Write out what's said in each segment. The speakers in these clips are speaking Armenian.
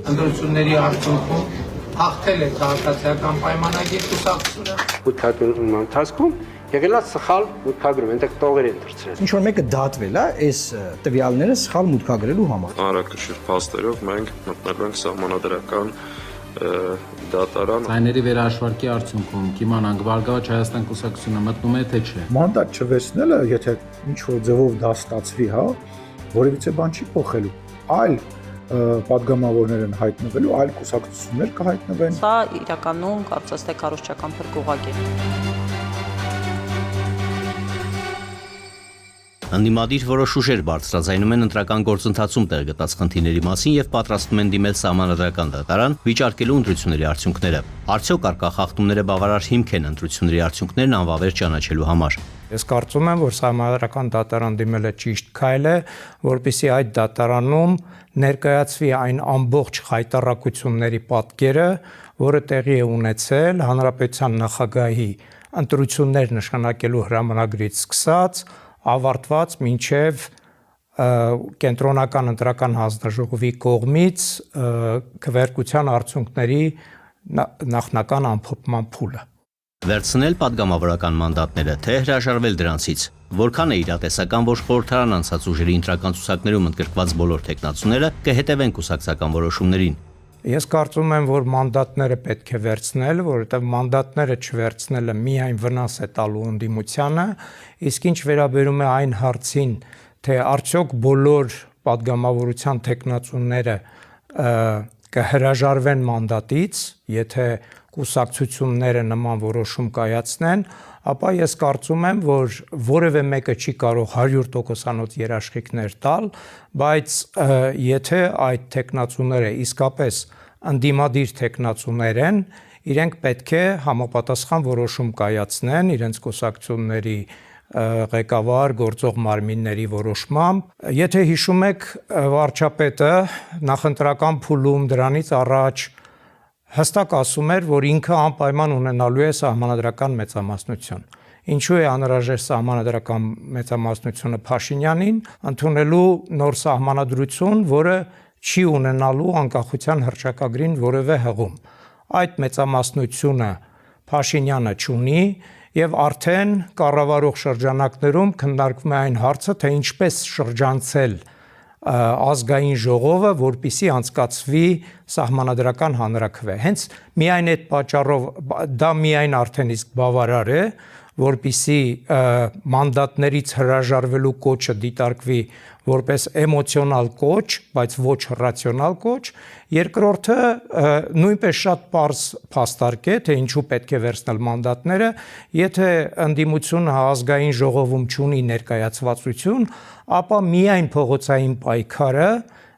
ընտրությունների արդյունքում հաղթել է քաղաքացիական պայմանագիր կուսակցությունը։ Մուտքագրման ընթացքում եղել է սխալ մուտքագրում, այնտեղ տողեր են դրցրել։ Ինչ որ մեկը դատվել է այս տվյալները սխալ մուտքագրելու համար։ Հանրակշիռ փաստերով մենք մտնելու ենք սահմանադրական դատարան։ Ձայների վերահաշվարկի արդյունքում կիմանանք Բարգավաճ Հայաստան կուսակցությունը մտնում է թե չէ։ Մանդատ չվերցնելը, եթե ինչ որ ձևով դա ստացվի, հա, որևիցե բան չի փոխելու։ Այլ պատգամավորներ են հայտնվելու, այլ կուսակցություններ կհայտնվեն։ Սա իրականում կարծես թե քարոզչական փրկուղակ է։ Ընդդիմադիր որոշ ուժեր բարձրաձայնում են ընտրական գործընթացում տեղ գտած խնդիրների մասին եւ պատրաստվում են դիմել սահմանադրական դատարան վիճարկելու ընտրությունների արդյունքները։ Արդյոք առկա խախտումները բավարար հիմք են ընտրությունների արդյունքներն անվավեր ճանաչելու համար։ Ես կարծում եմ, որ սահմանադրական դատարան դիմելը ճիշտ քայլ է, որպեսզի այդ դատարանում ներկայացվի այն ամբողջ խայտառակությունների պատկերը, որը տեղի է ունեցել հանրապետության նախագահի ընտրություններ նշանակելու հրամանագրից սկսած ավարտված մինչև կենտրոնական ընտրական հանձնաժողովի կողմից քվեարկության արդյունքների նախնական ամփոփման փուլը։ Վերցնել падգամավորական մանդատները, թե հրաժարվել դրանցից, որքան է իրատեսական, որ խորհրդարան անցած ուժերի ընտրական ցուցակներում ընդգրկված բոլոր տեխնացուները կհետևեն կուսակցական որոշումներին։ Ես կարծում եմ, որ մանդատները պետք է վերցնել, որովհետև մանդատները չվերցնելը միայն վնաս է տալու ընդդիմությանը, իսկ ինչ վերաբերում է այն հարցին, թե արդյոք բոլոր падգամավորության տեխնացուները կհրաժարվեն մանդատից, եթե կուսակցությունները նման որոշում կայացնեն, ապա ես կարծում եմ, որ որևէ մեկը չի կարող 100%-անոց երաշխիքներ տալ, բայց եթե այդ տեխնացուները իսկապես ընդդիմադիր տեխնացուներ են, իրենք պետք է համապատասխան որոշում կայացնեն իրենց կուսակցությունների ղեկավար գործող մարմինների որոշմամբ։ Եթե հիշում եք, վարչապետը նախընտրական փուլում դրանից առաջ հստակ ասում էր, որ ինքը անպայման ունենալու է սահմանադրական մեծամասնություն։ Ինչու է անհրաժեշտ սահմանադրական մեծամասնությունը Փաշինյանին, ընդունելու նոր սահմանադրություն, որը չի ունենալու անկախության հռչակագրին որևէ հղում։ Այդ մեծամասնությունը Փաշինյանը չունի եւ արդեն կառավարող շրջանակներում քննարկվում է այն հարցը, թե ինչպես շրջանցել ազգային ժողովը, որպիսի անցկացվի սահմանադրական հանրաքվե։ Հենց միայն այդ պատճառով դա միայն արդեն իսկ բավարար է, որպիսի մանդատներից հրաժարվելու կոչը դիտարկվի որպես էմոցիոնալ կոչ, բայց ոչ ռացիոնալ կոչ։ Երկրորդը նույնպես շատ պարզ փաստարկ է, թե ինչու պետք է վերցնել մանդատները, եթե ընդդիմությունը ազգային ժողովում չունի ներկայացվածություն, ապա միայն փողոցային պայքարը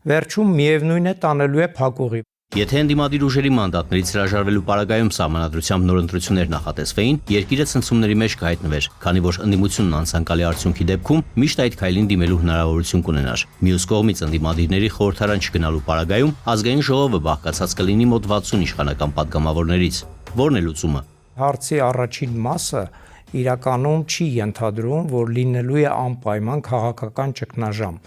վերջում միևնույն է տանելու է փակուղի։ Եթե ընդդիմադիր ուժերի մանդատներից հրաժարվելու պարագայում սահմանադրությամբ նոր ընտրություններ նախատեսվեին, երկիրը ցնցումների մեջ կհայտնվեր, քանի որ ընդդիմությունն անցանկալի արդյունքի դեպքում միշտ այդ քայլին դիմելու հնարավորություն կունենար։ Մյուս կողմից ընդդիմադիրների խորհրդարան չգնալու պարագայում ազգային ժողովը բաղկացած կլինի մոտ 60 իշխանական падգամավորներից։ Որն է լուծումը։ Հարցի առաջին մասը իրականում չի ենթադրում, որ լինելու է անպայման քաղաքական ճգնաժամ,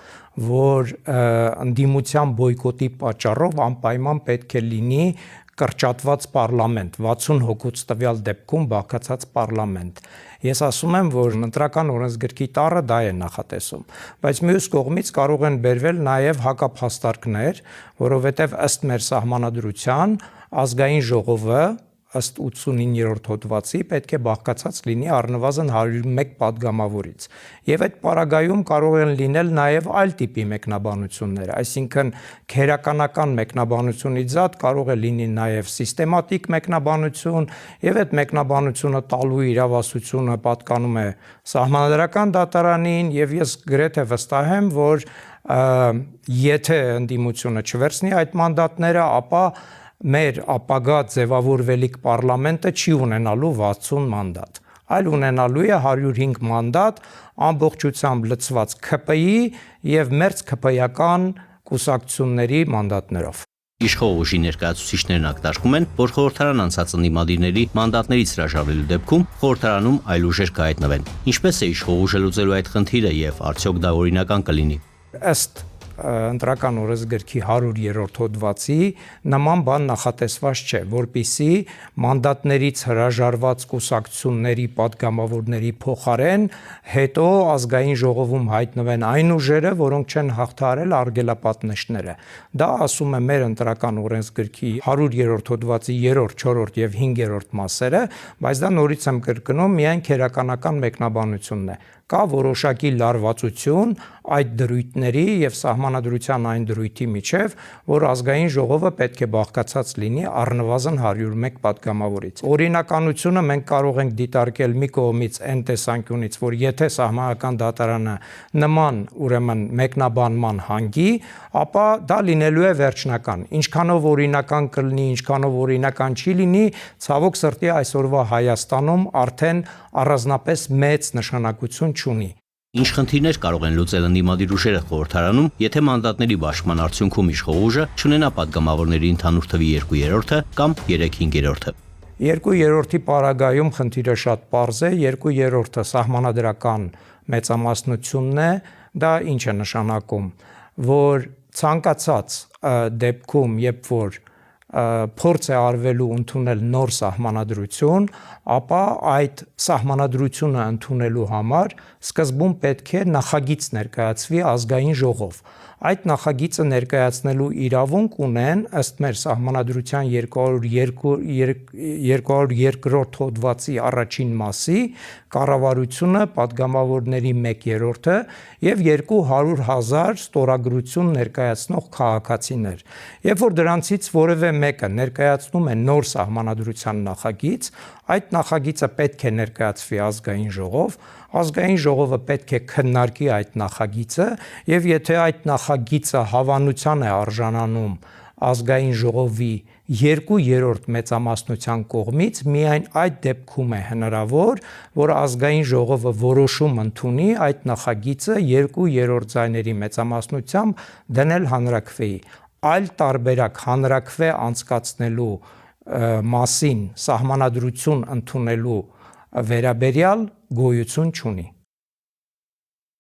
որ ընդդիմության բոյկոտի պատճառով անպայման պետք է լինի կրճատված պարլամենտ, 60 հոգուց տվյալ դեպքում բաղկացած պարլամենտ։ Ես ասում եմ, որ ընտրական օրենսգրքի տառը դա է նախատեսում, բայց մյուս կողմից կարող են բերվել նաև հակափաստարկներ, որովհետև ըստ մեր սահմանադրության ազգային ժողովը ըստ 89-րդ հոդվածի պետք է բաղկացած լինի առնվազն 101 падգամավորից։ Եվ այդ պարագայում կարող են լինել նաև այլ տիպի մեկնաբանություններ, այսինքն քերականական մեկնաբանությունից զատ կարող է լինի նաև սիստեմատիկ մեկնաբանություն, եւ այդ մեկնաբանությունը տալու իրավասությունը պատկանում է սահմանադրական դատարանին, եւ ես գրեթե վստահ եմ, որ եթե ընդդիմությունը չվերցնի այդ մանդատները, ապա մեր ապագա ձևավորվելիք պարլամենտը չի ունենալու 60 մանդատ, այլ ունենալու է 105 մանդատ ամբողջությամբ լցված ՔՊ-ի եւ մերձ ՔՊ-ական կուսակցությունների մանդատներով։ Իշխող ուժի ներկայացուցիչներն ակտարկում են, որ խորհրդարան անցած ընդդիմադիրների մանդատներից հրաժարվելու դեպքում խորհրդարանում այլ ուժեր կհայտնվեն։ Ինչպես է իշխող ուժը լուծելու այդ խնդիրը եւ արդյոք դա օրինական կլինի։ Ըստ ընտրական օրենսգրքի 100-րդ հոդվածի նման բան նախատեսված չէ, որպիսի մանդատներից հրաժարված կուսակցությունների падգամավորների փոխարեն հետո ազգային ժողովում հայտնվեն այն ուժերը, որոնք չեն հաղթահարել արգելապատնեշները։ Դա ասում է մեր ընտրական օրենսգրքի 100-րդ հոդվածի 3-րդ, 4-րդ եւ 5-րդ մասերը, բայց դա նորից եմ կրկնում, միայն քերականական մեկնաբանությունն է։ Կա որոշակի լարվածություն այդ դրույթների եւ սահմանադրության այն դրույթի միջև, որ ազգային ժողովը պետք է բաղկացած լինի առնվազն 101 падգամավորից։ Օրինականությունը մենք կարող ենք դիտարկել մի կողմից այն տեսանկյունից, որ եթե սահմանական դատարանը նման ուրեմն մեկնաբանման հանգի, ապա դա լինելու է վերջնական։ Ինչքանով օրինական կլինի, ինչքանով օրինական չի լինի, ցավոք սրտի այսօրվա Հայաստանում արդեն առանձնապես մեծ նշանակություն չունի։ Ինչ խնդիրներ կարող են լուծել ընդդիմադիր ուժերը խորհրդարանում, եթե մանդատների բաշխման արդյունքում իշխող ուժը չունենա падգամավորների ընդհանուր թվի 2/3 կամ 3/5։ 2/3-ի պարագայում խնդիրը շատ պարզ է, 2/3 սահմանադրական մեծամասնությունն է, դա ինչ է նշանակում, որ ցանկացած դեպքում, երբ որ փորձ է արվելու ընդունել նոր սահմանադրություն, ապա այդ սահմանադրությունը ընդունելու համար սկզբում պետք է նախագիծ ներկայացվի ազգային ժողով։ Այդ նախագիծը ներկայացնելու իրավունք ունեն ըստ մեր սահմանադրության 202-րդ հոդվածի առաջին մասի կառավարությունը, падգամավորների 1/3-ը եւ 200,000 ստորագրություն ներկայացնող քաղաքացիներ։ Երբ որ դրանցից որևէ մեկը ներկայացնում է նոր սահմանադրության նախագիծ, այդ նախագիծը պետք է ներկայացվի ազգային ժողով, ազգային ժողովը պետք է քննարկի այդ նախագիծը եւ եթե այդ նախագիծը հավանության է արժանանում ազգային ժողովի 2/3 մեծամասնության կողմից, միայն այդ դեպքում է հնարավոր, որ ազգային ժողովը որոշում ընդունի այդ նախագիծը 2/3 ձայների մեծամասնությամբ դնել հանրաքվեի։ Այլ տարբերակ հանրաքվե անցկացնելու մասին սահմանադրություն ընդունելու վերաբերյալ գոյություն չունի։